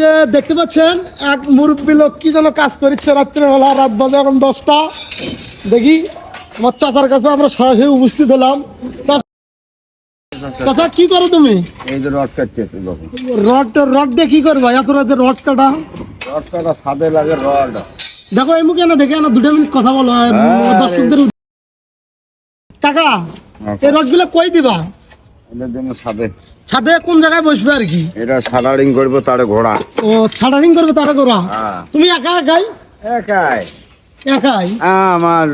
যে দেখতে পাচ্ছেন এক মুরব্বী লোক কি যেন কাজ করছে রাত্রেবেলা, রাত বাজে এখন 10টা। দেখি আমার চাচার কাছে আমরা সরাসরি উপস্থিত হলাম। চাচা কি করো তুমি? এই যে রড কাটতেছি বাবু। রড দিয়ে কি করবা? এত রাতে রড কাটা? রড কাটা ছাদে লাগে রড। দেখো এই মুখে না দেখে না 2 মিনিট কথা বলো দর্শকদের। কাকা এই রড গুলো কই দিবা? এটার জন্য ছাদে। ছাদে কোন জায়গায় বসবে আর কি? এটা সাডারিং করবো তারে ঘোড়া। ও ছাড়ারিং করবে তারা গোড়া? হ্যাঁ। তুমি একা একাই? একাই। একাই? আমার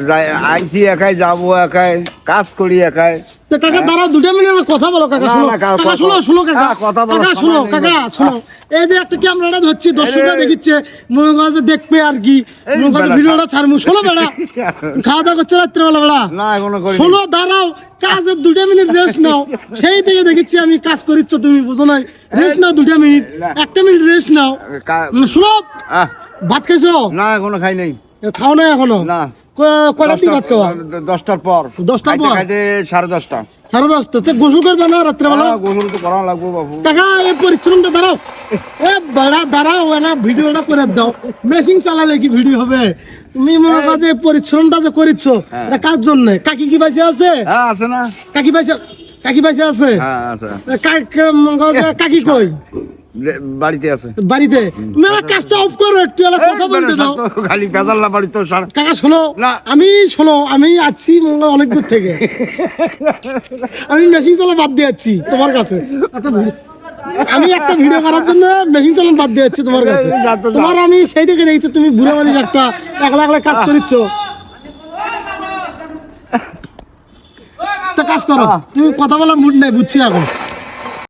আইছি একাই, যাবো একাই, কাজ করি একাই। তো কাকা দাঁড়াও 2 মিনিট কথা বলো কাকা। শোনো কাকা, শোনো কাকা, কথা বলো, কাকা শোনো কাকা শোনো। এই যে একটা ক্যামেরাটা ধরছি, দর্শকরা দেখিচ্ছে, মনে করছে দেখবে আর কি, মনে করছে ভিডিওটা ছাড়মু। শোনো বেড়া, খাওয়া দাওয়া করছে রাত্রেবেলা বেড়া? না এখনো করি। শোনো দাঁড়াও, কাজের 2 মিনিট রেস্ট নাও। সেই থেকে দেখেছি আমি কাজ করিচ্ছ, তুমি বুঝো নাই? রেস্ট নাও 2 মিনিট, 1 মিনিট রেস্ট নাও। শোনো ভাত খাইছো? না এখনো খাই নাই। খাও না এখনো? না। কয়টা দিন ভাত খাওয়া? 10টার পর। 10টার পর? খাইতে 10:30। 10:30। গোসল করবে না রাত্রেবেলা? গোসল তো করা লাগবো বাবু। কাকা এই পরিশ্রমটা দাঁড়াও, এ বেড়া দাঁড়াও না, ভিডিওটা করে দাও। মেশিন চালালে কি ভিডিও হবে? তুমি মনে করো যে পরিশ্রমটা যে করিচ্ছ এটা কার জন্য? কাকি কি বাইসে আছে? হ্যাঁ আছে না। কাকি বাইসে আছে? হ্যাঁ আছে। কাকি কই? বাড়িতে আছে। বাড়িতে? তুমি আমার কাজটা অফ করো, একটু কথা বলতে দাও। খালি পেদাল্লা বাড়ি তো। কাকা শোনো, আমি আছি অনেক দূর থেকে। আমি মেশিন চালা বাদ দিয়ে যাচ্ছি তোমার কাছে। আমি একটা ভিডিও করার জন্য মেশিন চালান বাদ দিয়ে যাচ্ছি তোমার কাছে। তোমার আমি সেই থেকে দেখেছি তুমি বুড়ো মানুষ একটা একলা কাজ করিচ্ছ। তো কাজ করো, তুমি কথা বলার মুড নাই, বুঝছি এখন।